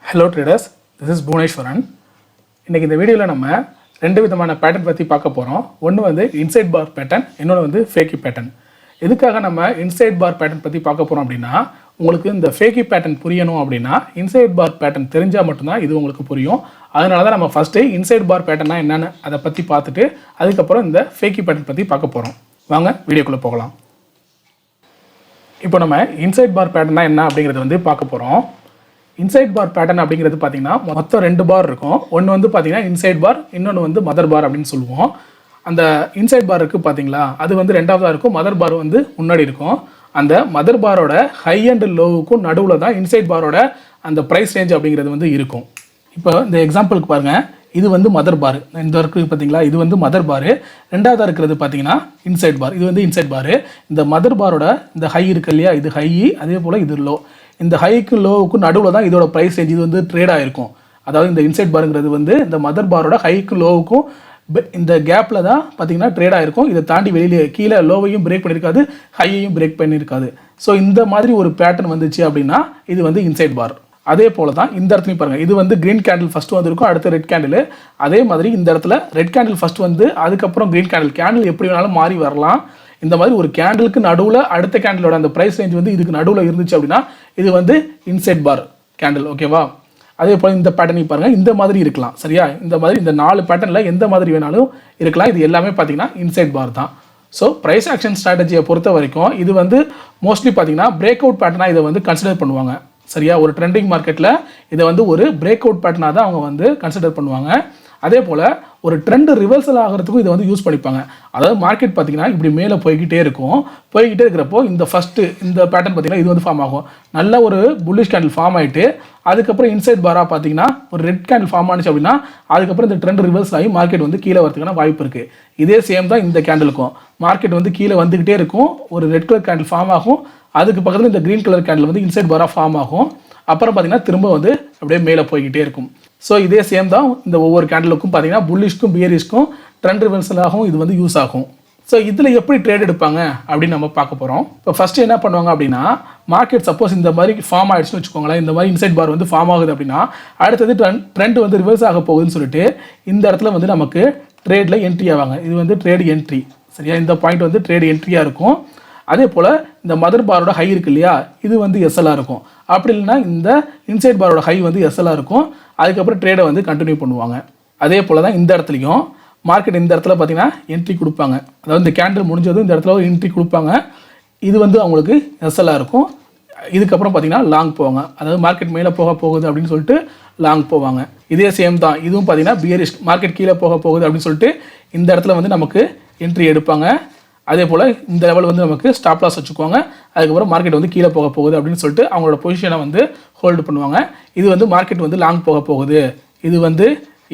Hello traders, this is Bhuneshwaran. இன்னைக்கு இந்த வீடியோவில் நம்ம ரெண்டு விதமான பேட்டர்ன் பற்றி பார்க்க போகிறோம். ஒன்று வந்து இன்சைட் பார் பேட்டர்ன், இன்னொன்று வந்து ஃபேக்கி பேட்டர்ன். எதுக்காக நம்ம இன்சைட் பார் பேட்டர்ன் பற்றி பார்க்க போகிறோம் அப்படின்னா, உங்களுக்கு இந்த ஃபேக்கி பேட்டர்ன் புரியணும் அப்படின்னா இன்சைட் பார் பேட்டர்ன் தெரிஞ்சால் மட்டும்தான் இது உங்களுக்கு புரியும். அதனால தான் நம்ம ஃபஸ்ட்டு இன்சைட் பார் பேட்டர்னா என்னென்னு அதை பற்றி பார்த்துட்டு அதுக்கப்புறம் இந்த ஃபேக்கி பேட்டர்ன் பற்றி பார்க்க போகிறோம். வாங்க வீடியோக்குள்ளே போகலாம். இப்போ நம்ம இன்சைட் பார் பேட்டர்னா என்ன அப்படிங்கிறது வந்து பார்க்க போகிறோம். இன்சைட் பார் பேட்டர்ன் அப்படிங்கிறது பார்த்தீங்கன்னா மொத்தம் ரெண்டு பார் இருக்கும். ஒன்று வந்து பார்த்தீங்கன்னா இன்சைட் பார், இன்னொன்று வந்து மதர் பார் அப்படின்னு சொல்லுவோம். அந்த இன்சைட் பார் இருக்குது பார்த்தீங்களா, அது வந்து ரெண்டாவதாக இருக்கும். மதர் பார் வந்து முன்னாடி இருக்கும். அந்த மதர் பாரோட ஹை அண்ட் லோவுக்கும் நடுவில் தான் இன்சைட் பாரோட அந்த ப்ரைஸ் ரேஞ்ச் அப்படிங்கிறது வந்து இருக்கும். இப்போ இந்த எக்ஸாம்பிளுக்கு பாருங்கள், இது வந்து மதர் பார், இந்த இருக்குது பார்த்தீங்களா, இது வந்து மதர் பார். ரெண்டாவதாக இருக்கிறது பார்த்தீங்கன்னா இன்சைட் பார், இது வந்து இன்சைட் பார். இந்த மதர் பாரோட இந்த ஹை இருக்கு இல்லையா, இது ஹை, அதே போல் இது லோ. இந்த ஹைக்கு லோவுக்கும் நடுவில் தான் இதோட ப்ரைஸ் ரேஞ்ச் இது வந்து ட்ரேட் ஆகிருக்கும். அதாவது இந்த இன்சைட் பாருங்கிறது வந்து இந்த மதர் பாரோட ஹைக்கு லோவுக்கும் இந்த கேப்பில் தான் பார்த்தீங்கன்னா ட்ரேட் ஆகிருக்கும். இதை தாண்டி வெளியிலே கீழே லோவையும் பிரேக் பண்ணியிருக்காது, ஹையையும் பிரேக் பண்ணியிருக்காது. ஸோ இந்த மாதிரி ஒரு பேட்டர்ன் வந்துச்சு அப்படின்னா இது வந்து இன்சைட் பார். அதே போல் தான் இந்த இடத்துலையும் பாருங்கள், இது வந்து க்ரீன் கேண்டில் ஃபஸ்ட்டு வந்துருக்கும், அடுத்த ரெட் கேண்டில். அதே மாதிரி இந்த இடத்துல ரெட் கேண்டில் ஃபஸ்ட் வந்து அதுக்கப்புறம் க்ரீன் கேண்டில் எப்படி வேணாலும் மாறி வரலாம். இந்த மாதிரி ஒரு கேண்டிலுக்கு நடுவில் அடுத்த கேண்டிலோட அந்த ப்ரைஸ் ரேஞ்ச் வந்து இதுக்கு நடுவில் இருந்துச்சு அப்படின்னா இது வந்து இன்சைட் பார் கேண்டில். ஓகேவா? அதே போல் இந்த பேட்டர்னையும் பாருங்கள், இந்த மாதிரி இருக்கலாம். சரியா? இந்த மாதிரி இந்த 4 பேட்டர்னில் எந்த மாதிரி வேணாலும் இருக்கலாம். இது எல்லாமே பார்த்தீங்கன்னா இன்சைட் பார் தான். ஸோ ப்ரைஸ் ஆக்ஷன் ஸ்ட்ராட்டஜியை பொறுத்த வரைக்கும் இது வந்து மோஸ்ட்லி பார்த்தீங்கன்னா பிரேக் அவுட் பேட்டர்னாக இதை வந்து கன்சிடர் பண்ணுவாங்க. சரியா? ஒரு ட்ரெண்டிங் மார்க்கெட்டில் இதை வந்து ஒரு பிரேக் அவுட் பேட்டர்னாக தான் அவங்க வந்து கன்சிடர் பண்ணுவாங்க. அதே போல் ஒரு ட்ரெண்ட் ரிவர்சல் ஆகிறதுக்கும் இதை வந்து யூஸ் பண்ணிப்பாங்க. அதாவது மார்க்கெட் பார்த்தீங்கன்னா இப்படி மேலே போய்கிட்டே இருக்கிறப்போ இந்த ஃபஸ்ட்டு இந்த பேட்டர்ன் பார்த்தீங்கன்னா இது வந்து ஃபார்ம் ஆகும். நல்ல ஒரு புல்லிஷ் கேண்டில் ஃபார்ம் ஆகிட்டு அதுக்கப்புறம் இன்சைட் பாராக பார்த்தீங்கன்னா ஒரு ரெட் கேண்டில் ஃபார்ம் ஆனிச்சு அப்படின்னா அதுக்கப்புறம் இந்த ட்ரெண்ட் ரிவர்ஸ் ஆகி மார்க்கெட் வந்து கீழே வரதுக்கான வாய்ப்பு இருக்குது. இதே சேம் தான் இந்த கேண்டிலுக்கும். மார்க்கெட் வந்து கீழே வந்துக்கிட்டே இருக்கும், ஒரு ரெட் கலர் கேண்டில் ஃபார்ம் ஆகும், அதுக்கு பக்கத்தில் இந்த க்ரீன் கலர் கேண்டில் வந்து இன்சைட் பாராக ஃபார்ம் ஆகும். அப்புறம் பார்த்தீங்கன்னா திரும்ப வந்து அப்படியே மேலே போய்கிட்டே இருக்கும். ஸோ இதே சேம் தான் இந்த ஒவ்வொரு கேண்டலுக்கும் பார்த்தீங்கன்னா புல்லிஷ்க்கும் பியரிஷ்க்கும் ட்ரெண்ட் ரிவர்சலாகவும் இது வந்து யூஸ் ஆகும். ஸோ இதில் எப்படி ட்ரேட் எடுப்பாங்க அப்படின்னு நம்ம பார்க்க போகிறோம். இப்போ ஃபஸ்ட்டு என்ன பண்ணுவாங்க அப்படின்னா, மார்க்கெட் சப்போஸ் இந்த மாதிரி ஃபார்ம் ஆகிடுச்சுன்னு வச்சுக்கோங்களேன், இந்த மாதிரி இன்சைட் பார் வந்து ஃபார்ம் ஆகுது அப்படின்னா அடுத்தது ட்ரெண்ட் வந்து ரிவர்ஸ் ஆக போகுதுன்னு சொல்லிட்டு இந்த இடத்துல வந்து நமக்கு ட்ரேடில் என்ட்ரி ஆவாங்க. இது வந்து ட்ரேடு என்ட்ரி. சரியா? இந்த பாயிண்ட் வந்து ட்ரேடு என்ட்ரியாக இருக்கும். அதே போல் இந்த மதர் பாரோட ஹை இருக்கு இல்லையா, இது வந்து எஸ்எல்லாக இருக்கும். அப்படி இல்லைன்னா இந்த இன்சைட் பாரோட ஹை வந்து எஸ்எல்லாக இருக்கும். அதுக்கப்புறம் ட்ரேடை வந்து கண்டினியூ பண்ணுவாங்க. அதே போல் தான் இந்த இடத்துலையும் மார்க்கெட் இந்த இடத்துல பார்த்தீங்கன்னா என்ட்ரி கொடுப்பாங்க. அதாவது இந்த கேண்டில் முடிஞ்சதும் இந்த இடத்துல ஒரு என்ட்ரி கொடுப்பாங்க. இது வந்து அவங்களுக்கு எஸ்எல்லாக இருக்கும். இதுக்கப்புறம் பார்த்தீங்கன்னா லாங் போவாங்க. அதாவது மார்க்கெட் மேலே போகுது அப்படின்னு சொல்லிட்டு லாங் போவாங்க. இதே சேம் தான் இதுவும் பார்த்தீங்கன்னா பியரிஷ், மார்க்கெட் கீழே போகுது அப்படின்னு சொல்லிட்டு இந்த இடத்துல வந்து நமக்கு என்ட்ரி எடுப்பாங்க. அதே போல் இந்த லெவல் வந்து நமக்கு ஸ்டாப் லாஸ் வச்சுக்குவாங்க. அதுக்கப்புறம் மார்க்கெட் வந்து கீழே போகுது அப்படின்னு சொல்லிட்டு அவங்களோட பொசிஷனை வந்து ஹோல்டு பண்ணுவாங்க. இது வந்து மார்க்கெட் வந்து லாங் போகுது, இது வந்து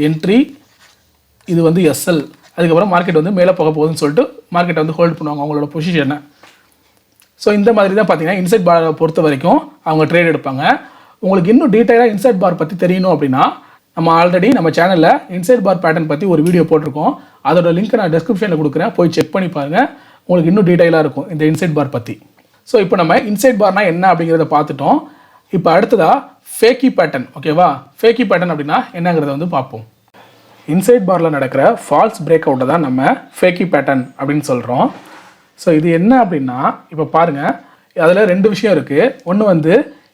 என்ட்ரி, இது வந்து எஸ்எல். அதுக்கப்புறம் மார்க்கெட் வந்து மேலே போகுதுன்னு சொல்லிட்டு மார்க்கெட்டை வந்து ஹோல்டு பண்ணுவாங்க அவங்களோட பொசிஷனை. ஸோ இந்த மாதிரி தான் பார்த்தீங்கன்னா இன்சைட் பாரை பொறுத்த வரைக்கும் அவங்க ட்ரேட் எடுப்பாங்க. உங்களுக்கு இன்னும் டீட்டெயிலாக இன்சைட் பார் பற்றி தெரியணும் அப்படின்னா நம்ம ஆல்ரெடி நம்ம சேனலில் இன்சைட் பார் பேட்டர்ன் பற்றி ஒரு வீடியோ போட்டிருக்கோம். அதோட லிங்க் நான் டிஸ்கிரிப்ஷனில் கொடுக்குறேன், போய் செக் பண்ணி பாருங்கள். உங்களுக்கு இன்னும் டீட்டெயிலாக இருக்கும் இந்த இன்சைட் பார் பற்றி. ஸோ இப்போ நம்ம இன்சைட் பார்னால் என்ன அப்படிங்கிறத பார்த்துட்டோம். இப்போ அடுத்ததாக ஃபேக்கி பேட்டர்ன். ஓகேவா? ஃபேக்கி பேட்டர்ன் அப்படின்னா என்னங்கிறத வந்து பார்ப்போம். இன்சைட் பாரில் நடக்கிற ஃபால்ஸ் பிரேக் அவுட்டை தான் நம்ம ஃபேக்கி பேட்டர்ன் அப்படின்னு சொல்கிறோம். ஸோ இது என்ன அப்படின்னா, இப்போ பாருங்கள், அதில் 2 விஷயம் இருக்குது. ஒன்று வந்து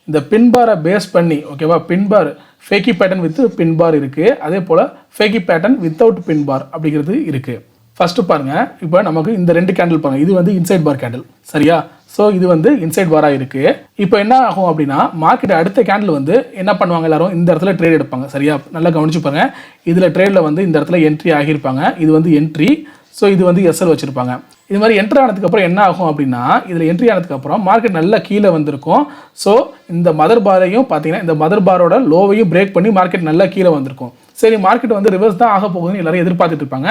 இந்த பின்பாரை பேஸ் பண்ணி, ஓகேவா, பின்பார் ஃபேக்கி பேட்டர்ன் வித் பின்பார் இருக்குது. அதே போல் ஃபேக்கி பேட்டர்ன் வித்தவுட் பின்பார் அப்படிங்கிறது இருக்குது. ஃபஸ்ட்டு பாருங்கள், இப்போ நமக்கு இந்த 2 கேண்டில் பாருங்கள், இது வந்து இன்சைட் பார் கேண்டில். சரியா? ஸோ இது வந்து இன்சைட் பாராக இருக்குது. இப்போ என்ன ஆகும் அப்படின்னா, மார்க்கெட் அடுத்த கேண்டில் வந்து என்ன பண்ணுவாங்க, எல்லாரும் இந்த இடத்துல ட்ரேட் எடுப்பாங்க. சரியா? நல்லா கவனிச்சு பாருங்கள், இதில் ட்ரேடில் வந்து இந்த இடத்துல என்ட்ரி ஆகியிருப்பாங்க. இது வந்து என்ட்ரி. ஸோ இது வந்து எஸ்எல் வச்சுருப்பாங்க. இது மாதிரி என்ட்ரி ஆனதுக்கப்புறம் என்ன ஆகும் அப்படின்னா, இதில் என்ட்ரி ஆனதுக்கப்புறம் மார்க்கெட் நல்லா கீழே வந்திருக்கும். ஸோ இந்த மதர் பாரையும் பார்த்தீங்கன்னா இந்த மதர் பாரோட லோவையும் பிரேக் பண்ணி மார்க்கெட் நல்லா கீழே வந்திருக்கும். சரி, மார்க்கெட் வந்து ரிவர்ஸ் தான் ஆக போகுதுன்னு எல்லாரும் எதிர்பார்த்துட்டு இருப்பாங்க.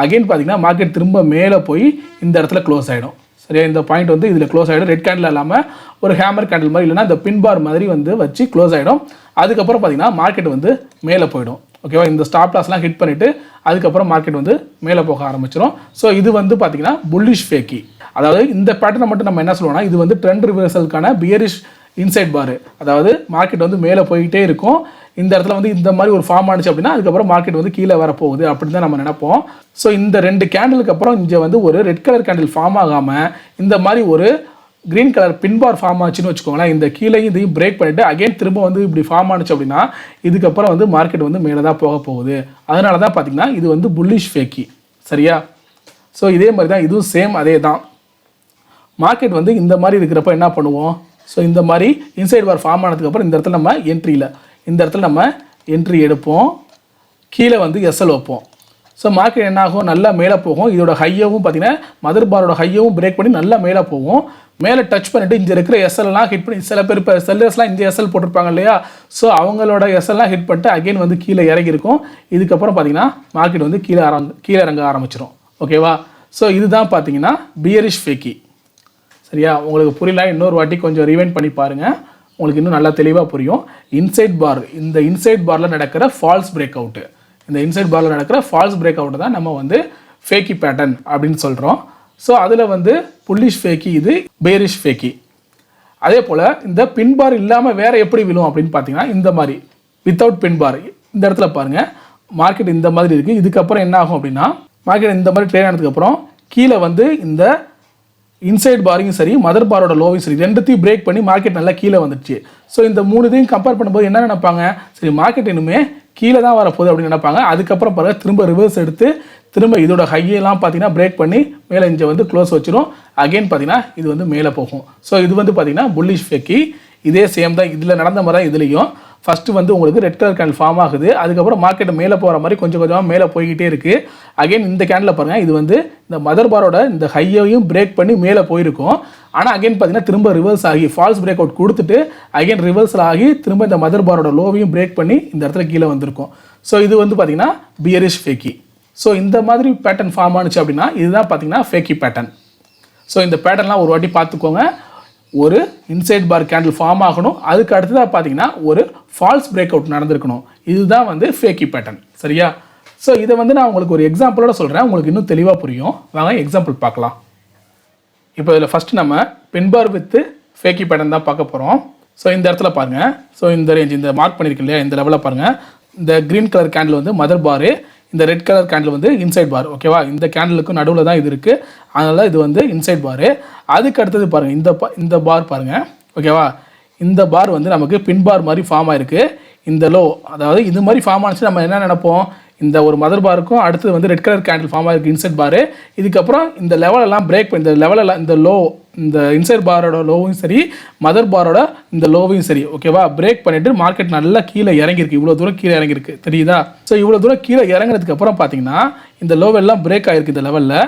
அகைன் பார்த்தீங்கன்னா மார்க்கெட் திரும்ப மேலே போய் இந்த இடத்துல க்ளோஸ் ஆகிடும். சரியா? இந்த பாயிண்ட் வந்து இதில் க்ளோஸ் ஆகிடும். ரெட் கேண்டில் இல்லாமல் ஒரு ஹேமர் கேண்டில் மாதிரி, இல்லைனா இந்த பின்பார் மாதிரி வந்து வச்சு க்ளோஸ் ஆகிடும். அதுக்கப்புறம் பார்த்தீங்கன்னா மார்க்கெட் வந்து மேலே போயிடும். ஓகேவா? இந்த ஸ்டாப் லாஸ்லாம் ஹிட் பண்ணிவிட்டு அதுக்கப்புறம் மார்க்கெட் வந்து மேலே போக ஆரம்பிச்சிடும். ஸோ இது வந்து பார்த்தீங்கன்னா புல்லிஷ் ஃபேக்கி. அதாவது இந்த பேட்டர்னை மட்டும் நம்ம என்ன சொல்லுவோம்னா, இது வந்து ட்ரெண்ட் ரிவர்சலுக்கான பியரிஷ் இன்சைட் பார். அதாவது மார்க்கெட் வந்து மேலே போய்கிட்டே இருக்கும், இந்த இடத்துல வந்து இந்த மாதிரி ஒரு ஃபார்ம் ஆனிச்சு அப்படின்னா அதுக்கப்புறம் மார்க்கெட் வந்து கீழே வரப்போகுது அப்படின்னு தான் நம்ம நினைப்போம். ஸோ இந்த 2 கேண்டிலுக்கு அப்புறம் இங்கே வந்து ஒரு ரெட் கலர் கேண்டில் ஃபார்ம் ஆகாமல் இந்த மாதிரி ஒரு க்ரீன் கலர் பின்பார் ஃபார்ம் ஆச்சுன்னு வச்சுக்கோங்களேன். இந்த கீழே இதையும் பிரேக் பண்ணிவிட்டு அகைன் திரும்ப வந்து இப்படி ஃபார்ம் ஆனிச்சு அப்படின்னா இதுக்கப்புறம் வந்து மார்க்கெட் வந்து மேலே தான் போக போகுது. அதனால தான் பார்த்தீங்கன்னா இது வந்து புல்லிஷ் ஃபேக்கி. சரியா? ஸோ இதே மாதிரி தான் இதுவும் சேம் அதே தான். மார்க்கெட் வந்து இந்த மாதிரி இருக்கிறப்ப என்ன பண்ணுவோம்? ஸோ இந்த மாதிரி இன்சைட் பார் ஃபார்ம் ஆனதுக்கப்புறம் இந்த இடத்துல நம்ம என்ட்ரி எடுப்போம், கீழே வந்து எஸ்எல் வைப்போம். ஸோ மார்க்கெட் என்ன ஆகும்? நல்லா மேலே போகும். இதோட ஹையவும் பார்த்தீங்கன்னா மதர் பாரோட ஹையவும் பிரேக் பண்ணி நல்லா மேலே போகும். மேலே டச் பண்ணிவிட்டு இங்கே இருக்கிற எஸ்எல்லாம் ஹிட் பண்ணி சில பேர் இப்போ செல்லர்ஸ்லாம் இந்த எஸ்எல் போட்டிருப்பாங்க இல்லையா? ஸோ அவங்களோட எஸ்எல்லாம் ஹிட் பண்ணிட்டு அகைன் வந்து கீழே இறங்கியிருக்கும். இதுக்கப்புறம் பார்த்தீங்கன்னா மார்க்கெட் வந்து கீழே இறங்க ஆரம்பிச்சிடும். ஓகேவா? ஸோ இதுதான் பார்த்தீங்கன்னா பியரிஷ் ஃபேக்கி. சரியா? உங்களுக்கு புரியல, இன்னொரு வாட்டி கொஞ்சம் ரிவைண்ட் பண்ணி பாருங்கள், உங்களுக்கு இன்னும் நல்லா தெளிவாக புரியும். இன்சைட் பார், இந்த இன்சைட் பாரில் நடக்கிற ஃபால்ஸ் பிரேக் அவுட்டு, இந்த இன்சைட் பாரில் நடக்கிற ஃபால்ஸ் பிரேக் அவுட்டு தான் நம்ம வந்து ஃபேக்கி பேட்டர்ன் அப்படின்னு சொல்கிறோம். ஸோ அதில் வந்து புல்லிஷ் ஃபேக்கி, இது பேரிஷ் ஃபேக்கி. அதே போல் இந்த பின் பார் இல்லாமல் வேறு எப்படி விழும் அப்படின்னு பார்த்தீங்கன்னா இந்த மாதிரி வித்தவுட் பின் பார். இந்த இடத்துல பாருங்கள், மார்க்கெட் இந்த மாதிரி இருக்குது. இதுக்கப்புறம் என்ன ஆகும் அப்படின்னா மார்க்கெட் இந்த மாதிரி ட்ரேட் ஆனதுக்கப்புறம் கீழே வந்து இந்த இன்சைட் பாரையும் சரி மதர் பாரோட லோவையும் சரி ரெண்டுத்தையும் பிரேக் பண்ணி மார்க்கெட் நல்லா கீழே வந்துடுச்சு. ஸோ இந்த 3 இதையும் கம்பேர் பண்ணும்போது என்ன நினைப்பாங்க? சரி, மார்க்கெட் இன்னுமே கீழே தான் வரப்போகுது அப்படின்னு நினைப்பாங்க. அதுக்கப்புறம் பாருங்கள், திரும்ப ரிவர்ஸ் எடுத்து திரும்ப இதோட ஹையெல்லாம் பார்த்தீங்கன்னா பிரேக் பண்ணி மேலே இங்கே வந்து க்ளோஸ் வச்சிடும். அகெயின் பார்த்தீங்கன்னா இது வந்து மேலே போகும். ஸோ இது வந்து பார்த்தீங்கன்னா புல்லிஷ் ஃபேக்கி. இதே சேம் தான், இதில் நடந்த மாதிரி தான் இதுலேயும். ஃபஸ்ட்டு வந்து உங்களுக்கு ரெட் கலர் கேண்டில் ஃபார்ம் ஆகுது, அதுக்கப்புறம் மார்க்கெட் மேலே போகிற மாதிரி கொஞ்சம் கொஞ்சமாக மேலே போய்கிட்டே இருக்குது. அகைன் இந்த கேண்டில் பாருங்கள், இது வந்து இந்த மதர் பாரோட இந்த ஹையையும் பிரேக் பண்ணி மேலே போயிருக்கும். ஆனால் அகைன் பார்த்தீங்கன்னா திரும்ப ரிவர்ஸ் ஆகி ஃபால்ஸ் பிரேக் அவுட் கொடுத்துட்டு அகைன் ரிவர்ஸில் ஆகி திரும்ப இந்த மதர் பாரோட லோவையும் பிரேக் பண்ணி இந்த இடத்துல கீழே வந்திருக்கும். ஸோ இது வந்து பார்த்தீங்கன்னா பியரிஷ் ஃபேக்கி. ஸோ இந்த மாதிரி பேட்டர்ன் ஃபார்ம் ஆனிச்சு அப்படின்னா இதுதான் பார்த்தீங்கன்னா ஃபேக்கி பேட்டர்ன். ஸோ இந்த பேட்டர்ன்லாம் ஒரு வாட்டி பார்த்துக்கோங்க. ஒரு இன்சைட் பார் கேண்டில் ஃபார்ம் ஆகணும், அதுக்கு அடுத்ததாக பார்த்தீங்கன்னா ஒரு ஃபால்ஸ் பிரேக் அவுட் நடந்திருக்கணும். இதுதான் வந்து ஃபேக்கி பேட்டர்ன். சரியா? ஸோ இதை வந்து நான் உங்களுக்கு ஒரு எக்ஸாம்பிளோட சொல்கிறேன், உங்களுக்கு இன்னும் தெளிவாக புரியும். வாங்க எக்ஸாம்பிள் பார்க்கலாம். இப்போ இதில் ஃபஸ்ட்டு நம்ம பின் பார் வித்து ஃபேக்கி பேட்டர்ன் தான் பார்க்க போகிறோம். ஸோ இந்த இடத்துல பாருங்கள், ஸோ இந்த ரேஞ்ச் இந்த மார்க் பண்ணியிருக்கு இல்லையா, இந்த லெவலில் பாருங்கள், இந்த க்ரீன் கலர் கேண்டில் வந்து மதர் பாரு, இந்த ரெட் கலர் கேண்டில் வந்து இன்சைட் பார். ஓகேவா? இந்த கேண்டிலுக்கு நடுவில் தான் இது இருக்குது, அதனால் இது வந்து இன்சைட் பாரு. அதுக்கு அடுத்தது பாருங்கள், இந்த பார் பாருங்கள். ஓகேவா? இந்த பார் வந்து நமக்கு பின் பார் மாதிரி ஃபார்ம் ஆயிருக்கு. இந்த லோ, அதாவது இது மாதிரி ஃபார்ம் ஆனிச்சு நம்ம என்ன நினைப்போம்? இந்த ஒரு மதர் பாருக்கும் அடுத்தது வந்து ரெட் கலர் கேண்டில் ஃபார்ம் ஆயிருக்கு இன்சைட் பாரு. இதுக்கப்புறம் இந்த லெவலெல்லாம் பிரேக் பண்ணி இந்த லெவலெல்லாம் இந்த லோ, இந்த இன்சைட் பாரோட லோவும் சரி மதர் பாரோட இந்த லோவையும் சரி ஓகேவா பிரேக் பண்ணிவிட்டு மார்க்கெட் நல்லா கீழே இறங்கியிருக்கு. இவ்வளோ தூரம் கீழே இறங்கியிருக்கு, தெரியுதா? ஸோ இவ்வளோ தூரம் கீழே இறங்கினதுக்கு அப்புறம் பார்த்தீங்கன்னா இந்த லோவெல்லாம் பிரேக் ஆகிருக்கு இந்த லெவலில்.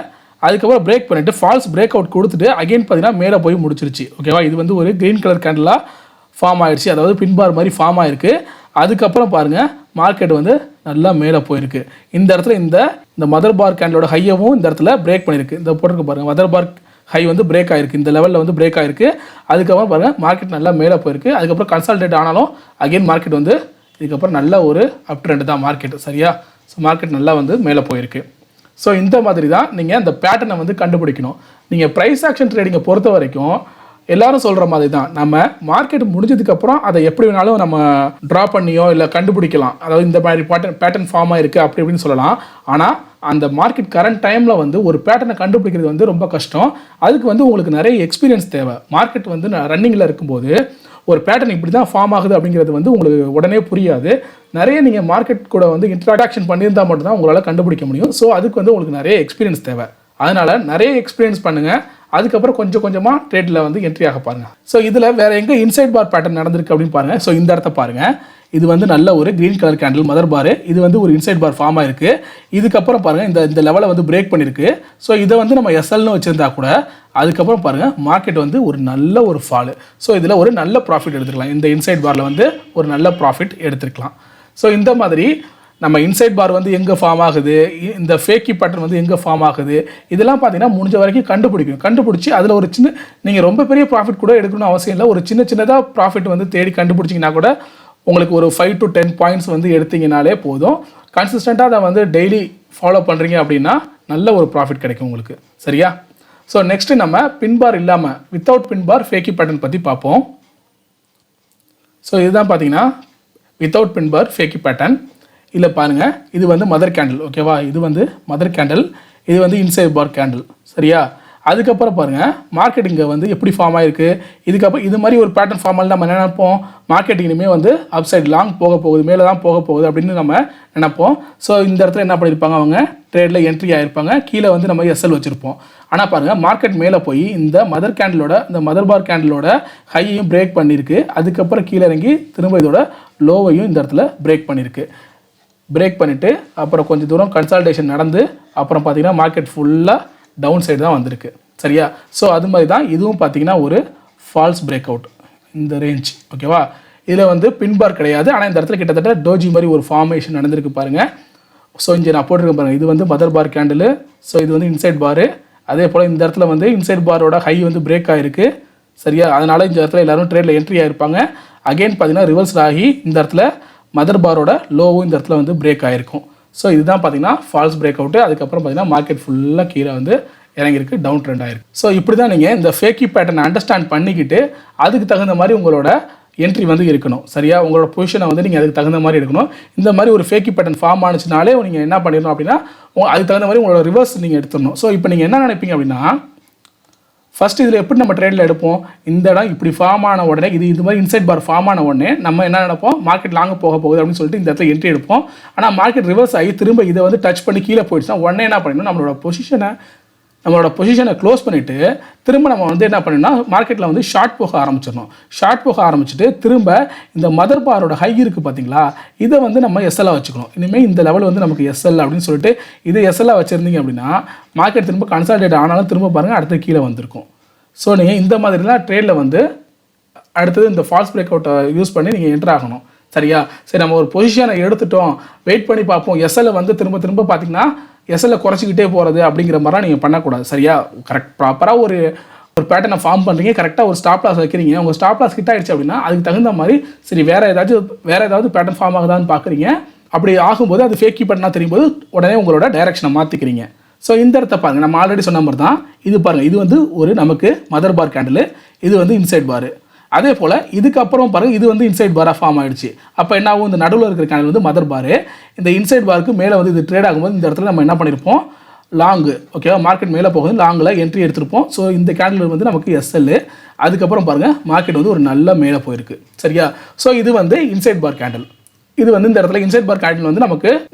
அதுக்கப்புறம் பிரேக் பண்ணிவிட்டு ஃபால்ஸ் பிரேக் அவுட் கொடுத்துட்டு அகைன் பார்த்தீங்கன்னா மேலே போய் முடிச்சிருச்சு. ஓகேவா? இது வந்து ஒரு க்ரீன் கலர் கேண்டிலாக ஃபார்ம் ஆகிடுச்சு, அதாவது பின்பார் மாதிரி ஃபார்ம் ஆகிருக்கு. அதுக்கப்புறம் பாருங்கள், மார்க்கெட் வந்து நல்லா மேலே போயிருக்கு. இந்த இடத்துல இந்த மதர் பார் கேண்டிலோட ஹையவும் இந்த இடத்துல பிரேக் பண்ணியிருக்கு. இந்த போட்டிருக்கு பாருங்கள், மதர் பார் ஹை வந்து பிரேக் ஆகிருக்கு, இந்த லெவலில் வந்து பிரேக் ஆகிருக்கு. அதுக்கப்புறம் பாருங்கள், மார்க்கெட் நல்லா மேலே போயிருக்கு. அதுக்கப்புறம் கன்சால்டேட் ஆனாலும் அகைன் மார்க்கெட் வந்து இதுக்கப்புறம் நல்ல ஒரு அப் ட்ரெண்ட் தான் மார்க்கெட். சரியா? ஸோ மார்க்கெட் நல்லா வந்து மேலே போயிருக்கு. ஸோ இந்த மாதிரி தான் நீங்கள் அந்த பேட்டர்னை வந்து கண்டுபிடிக்கணும். நீங்கள் ப்ரைஸ் ஆக்ஷன் ட்ரேடிங்கை பொறுத்த வரைக்கும் எல்லாரும் சொல்கிற மாதிரி தான், நம்ம மார்க்கெட் முடிஞ்சதுக்கப்புறம் அதை எப்படி வேணாலும் நம்ம ட்ரா பண்ணியோ இல்லை கண்டுபிடிக்கலாம். அதாவது இந்த மாதிரி பேட்டர்ன் ஃபார்ம் ஆகிருக்கு அப்படி இப்படின்னு சொல்லலாம். ஆனால் அந்த மார்க்கெட் கரண்ட் டைமில் வந்து ஒரு பேட்டர்னை கண்டுபிடிக்கிறது வந்து ரொம்ப கஷ்டம். அதுக்கு வந்து உங்களுக்கு நிறைய எக்ஸ்பீரியன்ஸ் தேவை. மார்க்கெட் வந்து ரன்னிங்கில் இருக்கும்போது ஒரு பேட்டர்ன் இப்படி தான் ஃபார்ம் ஆகுது அப்படிங்கிறது வந்து உங்களுக்கு உடனே புரியாது. நிறைய நீங்கள் மார்க்கெட் கூட வந்து இன்ட்ராக்ஷன் பண்ணியிருந்தால் மட்டும்தான் உங்களால் கண்டுபிடிக்க முடியும். ஸோ அதுக்கு வந்து உங்களுக்கு நிறைய எக்ஸ்பீரியன்ஸ் தேவை. அதனால் நிறைய எக்ஸ்பீரியன்ஸ் பண்ணுங்கள். அதுக்கப்புறம் கொஞ்சம் கொஞ்சமாக ட்ரேடில் வந்து என்ட்ரி ஆக பாருங்கள். ஸோ இதில் வேறு எங்கே இன்சைட் பார் பேட்டர்ன் நடந்திருக்கு அப்படின்னு பாருங்கள். ஸோ இந்த இடத்த பாருங்கள், இது வந்து நல்ல ஒரு க்ரீன் கலர் கேண்டில் மதர் பார், இது வந்து ஒரு இன்சைட் பார் ஃபார்ம் ஆயிருக்கு. இதுக்கப்புறம் பாருங்கள், இந்த லெவலை வந்து பிரேக் பண்ணியிருக்கு. ஸோ இதை வந்து நம்ம எஸ்எல்னு வச்சுருந்தா கூட அதுக்கப்புறம் பாருங்கள் மார்க்கெட் வந்து ஒரு நல்ல ஒரு ஃபாலு. ஸோ இதில் ஒரு நல்ல ப்ராஃபிட் எடுத்துக்கலாம். இந்த இன்சைட் பாரில் வந்து ஒரு நல்ல ப்ராஃபிட் எடுத்துக்கலாம். ஸோ இந்த மாதிரி நம்ம இன்சைட் பார் வந்து எங்கே ஃபார்ம் ஆகுது, இந்த ஃபேக்கி பேட்டர்ன் வந்து எங்கே ஃபார்ம் ஆகுது, இதெல்லாம் பார்த்தீங்கன்னா முடிஞ்ச வரைக்கும் கண்டுபிடிச்சி அதில் ஒரு சின்ன, நீங்கள் ரொம்ப பெரிய ப்ராஃபிட் கூட எடுக்கணும்னு அவசியம் இல்லை. ஒரு சின்னதாக ப்ராஃபிட் வந்து தேடி கண்டுபிடிச்சிங்கன்னா கூட உங்களுக்கு ஒரு 5 to 10 பாயிண்ட்ஸ் வந்து எடுத்தீங்கனாலே போதும். கன்சிஸ்டண்ட்டாக அதை வந்து டெய்லி ஃபாலோ பண்ணுறீங்க அப்படின்னா நல்ல ஒரு ப்ராஃபிட் கிடைக்கும் உங்களுக்கு. சரியா? ஸோ நெக்ஸ்ட்டு நம்ம பின்பார் இல்லாமல் வித்தவுட் பின்பார் ஃபேக்கி பேட்டர்ன் பற்றி பார்ப்போம். ஸோ இதுதான் பார்த்தீங்கன்னா வித்தவுட் பின் பார் ஃபேக்கி பேட்டர்ன். இதில் பாருங்கள், இது வந்து மதர் கேண்டில். ஓகேவா, இது வந்து மதர் கேண்டில், இது வந்து இன்சைட் பார் கேண்டில். சரியா, அதுக்கப்புறம் பாருங்கள் மார்க்கெட் இங்கே வந்து எப்படி ஃபார்ம் ஆகிருக்கு. இதுக்கப்புறம் இது மாதிரி ஒரு பேட்டர்ன் ஃபார்ம் ஆகி நம்ம என்ன நினைப்போம், மார்க்கெட் இனிமேல் வந்து அப் சைட் லாங் போக போகுது, மேலே தான் போக போகுது அப்படின்னு நம்ம நினைப்போம். ஸோ இந்த இடத்துல என்ன பண்ணியிருப்பாங்க, அவங்க ட்ரேடில் என்ட்ரி ஆகிருப்பாங்க, கீழே வந்து நம்ம எஸ்எல் வச்சுருப்போம். ஆனால் பாருங்கள் மார்க்கெட் மேலே போய் இந்த மதர் கேண்டிலோட இந்த மதர் பார் கேண்டிலோட ஹையையும் பிரேக் பண்ணியிருக்கு. அதுக்கப்புறம் கீழே இறங்கி திரும்ப இதோட லோவையும் இந்த இடத்துல பிரேக் பண்ணியிருக்கு. பிரேக் பண்ணிவிட்டு அப்புறம் கொஞ்சம் தூரம் கன்சால்டேஷன் நடந்து அப்புறம் பார்த்திங்கன்னா மார்க்கெட் ஃபுல்லாக டவுன் சைடு தான் வந்திருக்கு. சரியா, ஸோ அது மாதிரி தான் இதுவும் பார்த்திங்கன்னா ஒரு ஃபால்ஸ் பிரேக் அவுட் இந்த ரேஞ்ச். ஓகேவா, இதில் வந்து பின் பார் கிடையாது, ஆனால் இந்த இடத்துல கிட்டத்தட்ட டோஜி மாதிரி ஒரு ஃபார்மேஷன் நடந்திருக்கு பாருங்கள். ஸோ இங்கே நான் போட்டிருக்கேன் பாருங்கள், இது வந்து மதர் பார் கேண்டில், ஸோ இது வந்து இன்சைட் பாரு. அதே போல் இந்த இடத்துல வந்து இன்சைட் பாரோட ஹை வந்து பிரேக் ஆகிருக்கு. சரியா, அதனால் இந்த இடத்துல எல்லோரும் ட்ரேடில் என்ட்ரி ஆகிருப்பாங்க. அகெயின் பார்த்திங்கன்னா ரிவர்ஸ் ஆகி இந்த இடத்துல மதர் பாரோட லோவும் இந்த இடத்துல வந்து பிரேக் ஆகிருக்கும். ஸோ இதுதான் பார்த்திங்கன்னா ஃபால்ஸ் பிரேக் அவுட்டு. அதுக்கப்புறம் பார்த்திங்கன்னா மார்க்கெட் ஃபுல்லாக கீழே வந்து இறங்கியிருக்கு, டவுன் ட்ரெண்ட் ஆகிருக்கு. ஸோ இப்படி தான் நீங்கள் இந்த ஃபேக்கி பேட்டர்னை அண்டர்ஸ்டாண்ட் பண்ணிக்கிட்டு அதுக்கு தகுந்த மாதிரி உங்களோட என்ட்ரி வந்து இருக்கணும். சரியா, உங்களோட பொசிஷனை வந்து நீங்கள் அதுக்கு தகுந்த மாதிரி எடுக்கணும். இந்த மாதிரி ஒரு ஃபேக்கி பேட்டர்ன் ஃபார்ம் ஆனிச்சுனாலே நீங்கள் என்ன பண்ணிடணும் அப்படின்னா அதுக்கு தகுந்த மாதிரி உங்களோட ரிவர்ஸ் நீங்கள் எடுத்துடணும். ஸோ இப்போ நீங்கள் என்ன நினைப்பீங்க அப்படின்னா, ஃபஸ்ட் இதில் எப்படி நம்ம ட்ரேடில் எடுப்போம், இந்த இடம் இப்படி ஃபார்ம் ஆன உடனே இது மாதிரி இன்சைட் பார் ஃபார்ம் ஆன உடனே நம்ம என்ன நினைப்போம், மார்க்கெட் லாங்க போக போகுது அப்படின்னு சொல்லிட்டு இந்த இடத்துல என்ட்ரி எடுப்போம். ஆனால் மார்க்கெட் ரிவர்ஸ் ஆகி திரும்ப இதை வந்து டச் பண்ணி கீழே போயிடுச்சுன்னா உடனே என்ன பண்ணணும், நம்மளோட பொசிஷனை க்ளோஸ் பண்ணிவிட்டு திரும்ப நம்ம வந்து என்ன பண்ணணும்னா மார்க்கெட்டில் வந்து ஷார்ட் போக ஆரம்பிச்சிடணும். ஷார்ட் போக ஆரம்பிச்சுட்டு திரும்ப இந்த மதர் பாரோட ஹை இருக்குது பார்த்தீங்களா, இதை வந்து நம்ம எஸ்எல்லாக வச்சுக்கணும். இனிமேல் இந்த லெவல் வந்து நமக்கு எஸ்எல் அப்படின்னு சொல்லிட்டு இதை எஸ்எல்லாக வச்சுருந்தீங்க அப்படின்னா மார்க்கெட் திரும்ப கன்சால்டேட் ஆனாலும் திரும்ப பாருங்கள் அடுத்து கீழே வந்திருக்கும். ஸோ நீங்கள் இந்த மாதிரிலாம் ட்ரேடில் வந்து அடுத்தது இந்த ஃபால்ஸ் பிரேக் அவுட்டை யூஸ் பண்ணி நீங்கள் என்ட்ரு ஆகணும். சரியா, சரி நம்ம ஒரு பொசிஷனை எடுத்துட்டோம், வெயிட் பண்ணி பார்ப்போம், எஸ்எல்லை வந்து திரும்ப பார்த்தீங்கன்னா எஸ்எல்லை குறைச்சிக்கிட்டே போகிறது அப்படிங்கிற மாதிரிலாம் நீங்கள் பண்ணக்கூடாது. சரியா, கரெக்ட் ப்ராப்பராக ஒரு பேட்டர்னை ஃபார்ம் பண்ணுறீங்க, கரெக்டாக ஒரு ஸ்டாப் லாஸ் வைக்கிறீங்க, உங்கள் ஸ்டாப் லாஸ் கிட்ட ஆகிடுச்சு அப்படின்னா அதுக்கு தகுந்த மாதிரி சரி வேறு ஏதாவது பேட்டர்ன் ஃபார்ம் ஆகுதான்னு பார்க்குறீங்க. அப்படி ஆகும்போது அது ஃபேக்கி பேட்டர்னாக தெரியும் போது உடனே உங்களோட டைரக்ஷனை மாற்றிக்கிறீங்க. ஸோ இந்த இடத்த பாருங்கள், நம்ம ஆல்ரெடி சொன்ன மாதிரி தான் இது பாருங்கள், இது வந்து ஒரு நமக்கு மதர் பார் கேண்டில், இது வந்து இன்சைட் பார். அதே போல் இதுக்கப்புறம் பாருங்கள் இது வந்து இன்சைட் பாராக ஃபார்ம் ஆகிடுச்சு. அப்போ என்ன ஆகும், இந்த நடுவில் இருக்கிற கேண்டில் வந்து மதர் பாரு, இந்த இன்சைட் பாருக்கு மேலே வந்து இது ட்ரேட் ஆகும்போது இந்த இடத்துல நம்ம என்ன பண்ணியிருப்போம், லாங்கு. ஓகேவா, மார்க்கெட் மேலே போகுது, லாங்கில் என்ட்ரி எடுத்திருப்போம். ஸோ இந்த கேண்டில் வந்து நமக்கு எஸ்எல். அதுக்கப்புறம் பாருங்கள் மார்க்கெட் வந்து ஒரு நல்ல மேலே போயிருக்கு. சரியா, ஸோ இது வந்து இன்சைட் பார் கேண்டில். இது வந்து இந்த இடத்துல இன்சைட் பார் கேண்டில் வந்து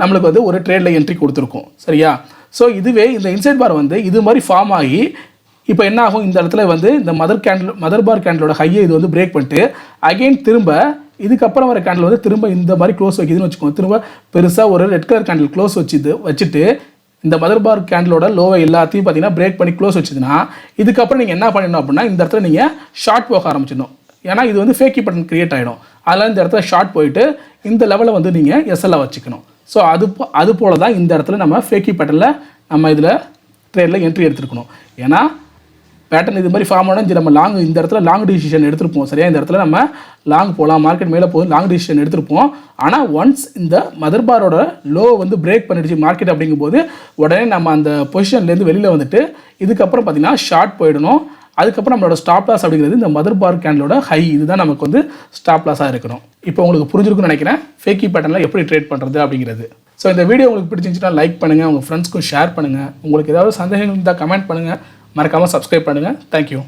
நம்மளுக்கு வந்து ஒரு ட்ரேடில் என்ட்ரி கொடுத்துருக்கும். சரியா, ஸோ இதுவே இந்த இன்சைட் பார் வந்து இது மாதிரி ஃபார்ம் ஆகி இப்போ என்ன ஆகும், இந்த இடத்துல வந்து இந்த மதர் பார் கேண்டிலோட ஹையை இது வந்து பிரேக் பண்ணிட்டு அகெயின் திரும்ப இதுக்கப்புறம் வர கேண்டில் வந்து திரும்ப இந்த மாதிரி க்ளோஸ் வைக்கிதுன்னு வச்சுக்கோங்க. திரும்ப பெருசாக ஒரு ரெட் கலர் கேண்டில் க்ளோஸ் வச்சுட்டு இந்த மதர் பார் கேண்டிலோட லோவை எல்லாத்தையும் பார்த்தீங்கன்னா பிரேக் பண்ணி க்ளோஸ் வச்சுதுன்னா இதுக்கப்புறம் நீங்கள் என்ன பண்ணணும் அப்படின்னா இந்த இடத்துல நீங்கள் ஷார்ட் போக ஆரம்பிச்சிடணும். ஏன்னா இது வந்து ஃபேக்கி பேட்டர்ன் கிரியேட் ஆகிடும். அதனால் இந்த இடத்துல ஷார்ட் போயிட்டு இந்த லெவலை வந்து நீங்கள் எஸ்எல்லாக வச்சுக்கணும். ஸோ அது போல தான் இந்த இடத்துல நம்ம ஃபேக்கி பேட்டர்னில் நம்ம இதில் ட்ரேடில் என்ட்ரி எடுத்துருக்கணும். ஏன்னா பேட்டர்ன் இது மாதிரி ஃபார்ம் ஆனது நம்ம இந்த இடத்துல லாங் டிசிஷன் எடுத்துருப்போம். சரியா, இந்த இடத்துல நம்ம லாங் போகலாம், மார்க்கெட் மேலே போகுது, லாங் டிசிஷன் எடுத்துருப்போம். ஆனால் ஒன்ஸ் இந்த மதர் பாரோட லோ வந்து பிரேக் பண்ணிடுச்சு மார்க்கெட் அப்படிங்கும்போது உடனே நம்ம அந்த பொசிஷன்லேருந்து வெளியில் வந்துட்டு இதுக்கப்புறம் பார்த்திங்கன்னா ஷார்ட் போயிடணும். அதுக்கப்புறம் நம்மளோட ஸ்டாப் லாஸ் அப்படிங்கிறது இந்த மதர் பார் கேண்டிலோட ஹை, இதுதான் நமக்கு வந்து ஸ்டாப் லாஸாக இருக்கணும். இப்போ உங்களுக்கு புரிஞ்சிருக்குன்னு நினைக்கிறேன் ஃபேக்கி பேட்டர்னில் எப்படி ட்ரேட் பண்ணுறது அப்படிங்கிறது. ஸோ இந்த வீடியோ உங்களுக்கு பிடிச்சிருந்துச்சுன்னா லைக் பண்ணுங்கள், உங்கள் ஃப்ரெண்ட்ஸ்க்கும் ஷேர் பண்ணுங்கள். உங்களுக்கு ஏதாவது சந்தேகங்கள் இருந்தால் கமெண்ட் பண்ணுங்கள், மறக்காமல் சப்ஸ்கிரைப் பண்ணுங்கள். தேங்க்யூ.